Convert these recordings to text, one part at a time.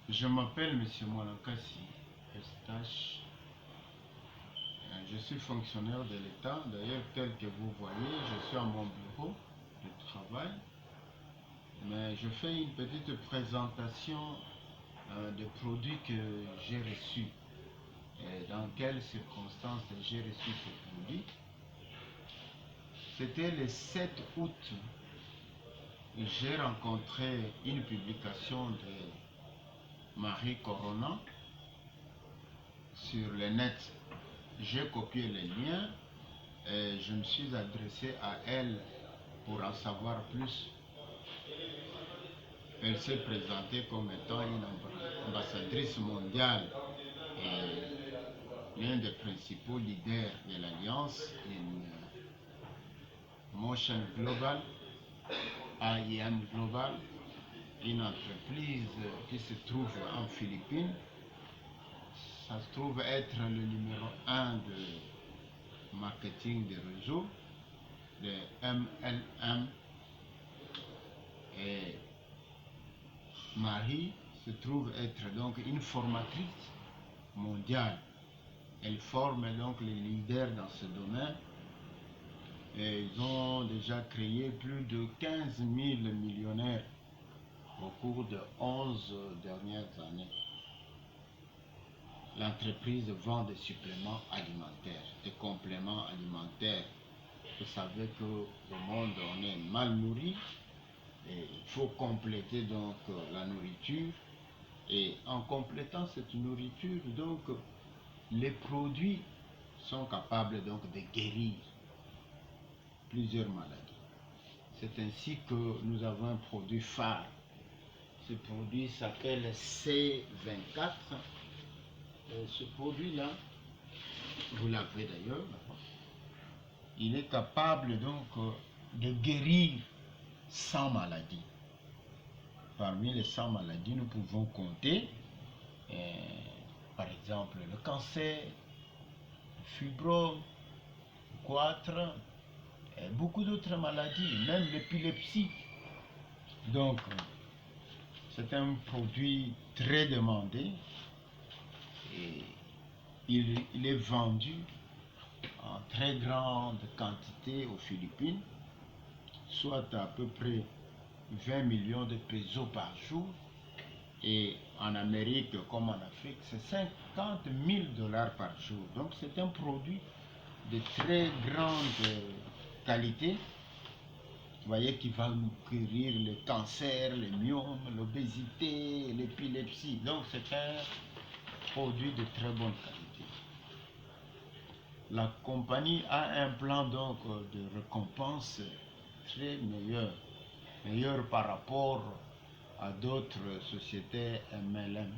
Je m'appelle Monsieur Mwalankasi Eustache. Je suis fonctionnaire de l'État. D'ailleurs, tel que vous voyez, je suis à mon bureau de travail. Mais je fais une petite présentation des produits que j'ai reçus. Et dans quelles circonstances j'ai reçu ces produits. C'était le 7 août. J'ai rencontré une publication de Marie Corona sur le net. J'ai copié les liens et je me suis adressé à elle pour en savoir plus. Elle s'est présentée comme étant une ambassadrice mondiale et l'un des principaux leaders de l'Alliance in Motion Global, AIM Global, une entreprise qui se trouve en Philippines. Ça se trouve être le numéro 1 de marketing des réseaux, de MLM. Et Marie se trouve être donc une formatrice mondiale. Elle forme donc les leaders dans ce domaine. Et ils ont déjà créé plus de 15 000 millionnaires au cours de 11 dernières années. L'entreprise vend des suppléments alimentaires, des compléments alimentaires. Vous savez qu'au monde, on est mal nourri et il faut compléter donc la nourriture. Et en complétant cette nourriture, donc, les produits sont capables donc de guérir plusieurs maladies. C'est ainsi que nous avons un produit phare. Ce produit s'appelle C24. Ce produit-là, vous l'avez d'ailleurs, il est capable donc de guérir 100 maladies. Parmi les 100 maladies, nous pouvons compter, par exemple, le cancer, le fibrome, le goitre, et beaucoup d'autres maladies, même l'épilepsie. Donc, c'est un produit très demandé et il est vendu en très grande quantité aux Philippines, soit à peu près 20 millions de pesos par jour. Et en Amérique comme en Afrique, c'est 50 000 dollars par jour. Donc c'est un produit de très grande qualité. Vous voyez qu'il va nous guérir le cancer, le myome, l'obésité, l'épilepsie. Donc c'est un produit de très bonne qualité. La compagnie a un plan donc de récompense très meilleur par rapport à d'autres sociétés MLM,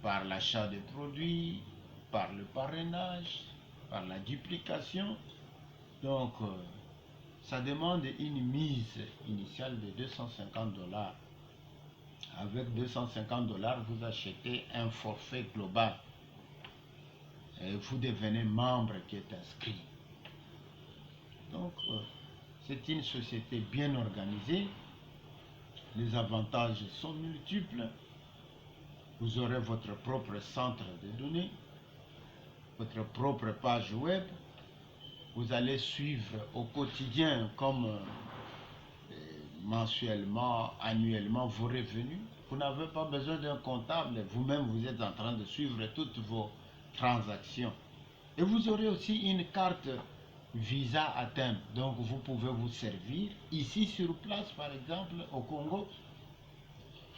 par l'achat de produits, par le parrainage, par la duplication. Donc, ça demande une mise initiale de 250 dollars. Avec 250 dollars, vous achetez un forfait global et vous devenez membre qui est inscrit. Donc, c'est une société bien organisée. Les avantages sont multiples. Vous aurez votre propre centre de données, votre propre page web. Vous allez suivre au quotidien comme mensuellement, annuellement vos revenus. Vous n'avez pas besoin d'un comptable. Vous-même, vous êtes en train de suivre toutes vos transactions. Et vous aurez aussi une carte Visa à thème. Donc, vous pouvez vous servir ici sur place, par exemple, au Congo,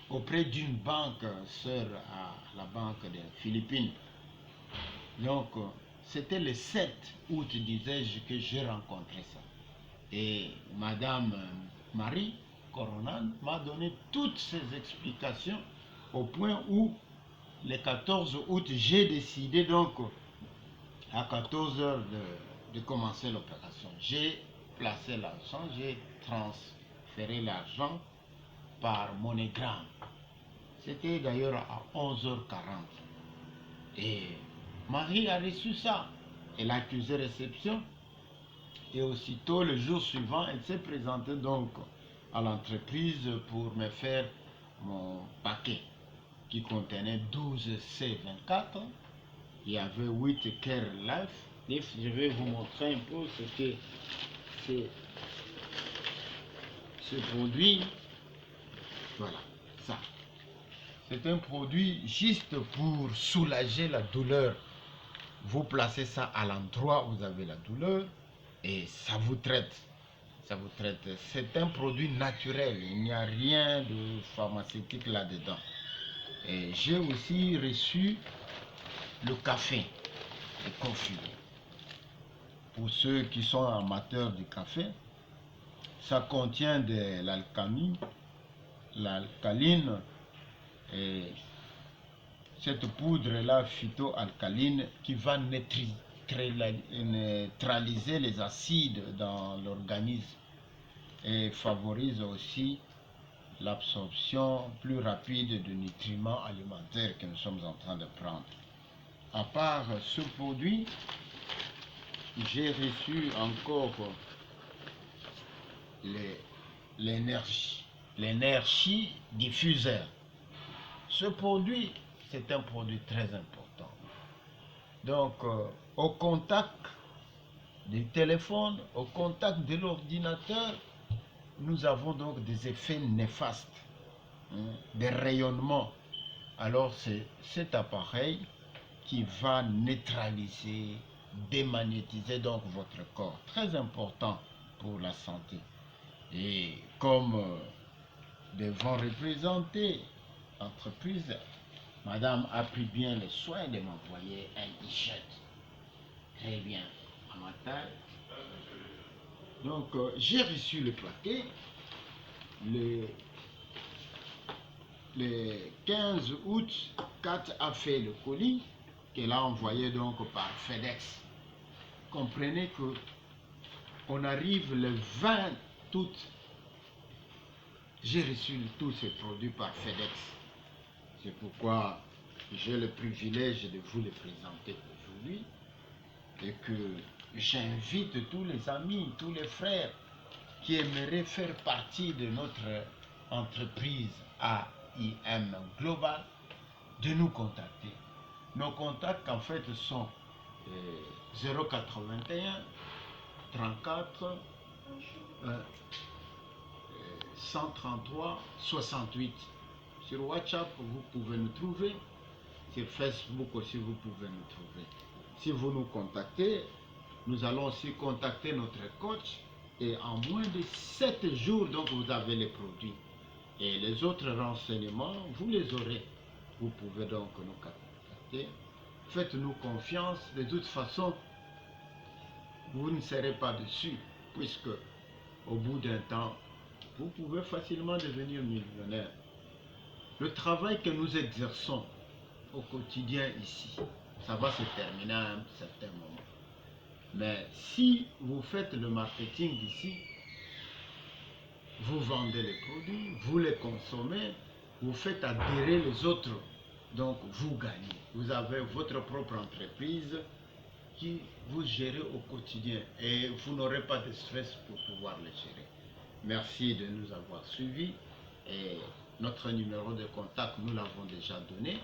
auprès d'une banque sœur à la banque des Philippines. Donc, c'était le 7 août, disais-je, que j'ai rencontré ça. Et Madame Marie Coronan m'a donné toutes ces explications au point où, le 14 août, j'ai décidé donc à 14 heures de commencer l'opération. J'ai placé l'argent, j'ai transféré l'argent par MoneyGram. C'était d'ailleurs à 11h40. Et Marie a reçu ça. Elle a accusé réception. Et aussitôt, le jour suivant, elle s'est présentée donc à l'entreprise pour me faire mon paquet qui contenait 12 C24. Il y avait 8 Care Life. Je vais vous montrer un peu ce que c'est ce produit. Voilà, ça. C'est un produit juste pour soulager la douleur. Vous placez ça à l'endroit où vous avez la douleur et ça vous traite. Ça vous traite. C'est un produit naturel. Il n'y a rien de pharmaceutique là-dedans. Et j'ai aussi reçu le café confit. Pour ceux qui sont amateurs du café, ça contient de l'alcaline et cette poudre-là phytoalcaline qui va neutraliser les acides dans l'organisme et favorise aussi l'absorption plus rapide de nutriments alimentaires que nous sommes en train de prendre. À part ce produit, j'ai reçu encore l'énergie diffuseur. Ce produit, c'est un produit très important. Donc, au contact du téléphone, au contact de l'ordinateur, nous avons donc des effets néfastes, des rayonnements. Alors, c'est cet appareil qui va neutraliser, démagnétiser donc votre corps. Très important pour la santé. Et comme devant représenter l'entreprise, madame a pris bien le soin de m'envoyer un t-shirt. Très bien, à ma taille. Donc, j'ai reçu le paquet le 15 août. Kat a fait le colis qu'elle a envoyé donc par FedEx. Comprenez que on arrive le 20 août. J'ai reçu tous ces produits par FedEx. C'est pourquoi j'ai le privilège de vous les présenter aujourd'hui et que j'invite tous les amis, tous les frères qui aimeraient faire partie de notre entreprise AIM Global de nous contacter. Nos contacts en fait sont 081 34 133 68. Sur WhatsApp, vous pouvez nous trouver. Sur Facebook aussi, vous pouvez nous trouver. Si vous nous contactez, nous allons aussi contacter notre coach. Et en moins de 7 jours, donc, vous avez les produits. Et les autres renseignements, vous les aurez. Vous pouvez donc nous contacter. Faites-nous confiance. De toute façon, vous ne serez pas dessus, puisque au bout d'un temps, vous pouvez facilement devenir millionnaire. Le travail que nous exerçons au quotidien ici, ça va se terminer à un certain moment. Mais si vous faites le marketing ici, vous vendez les produits, vous les consommez, vous faites adhérer les autres, donc vous gagnez. Vous avez votre propre entreprise qui vous gérez au quotidien et vous n'aurez pas de stress pour pouvoir les gérer. Merci de nous avoir suivis et notre numéro de contact, nous l'avons déjà donné.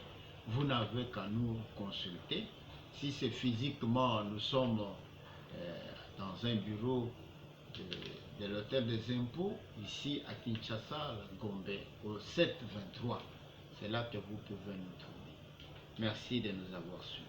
Vous n'avez qu'à nous consulter. Si c'est physiquement, nous sommes dans un bureau de l'hôtel des impôts, ici à Kinshasa, Gombe, au 723. C'est là que vous pouvez nous trouver. Merci de nous avoir suivis.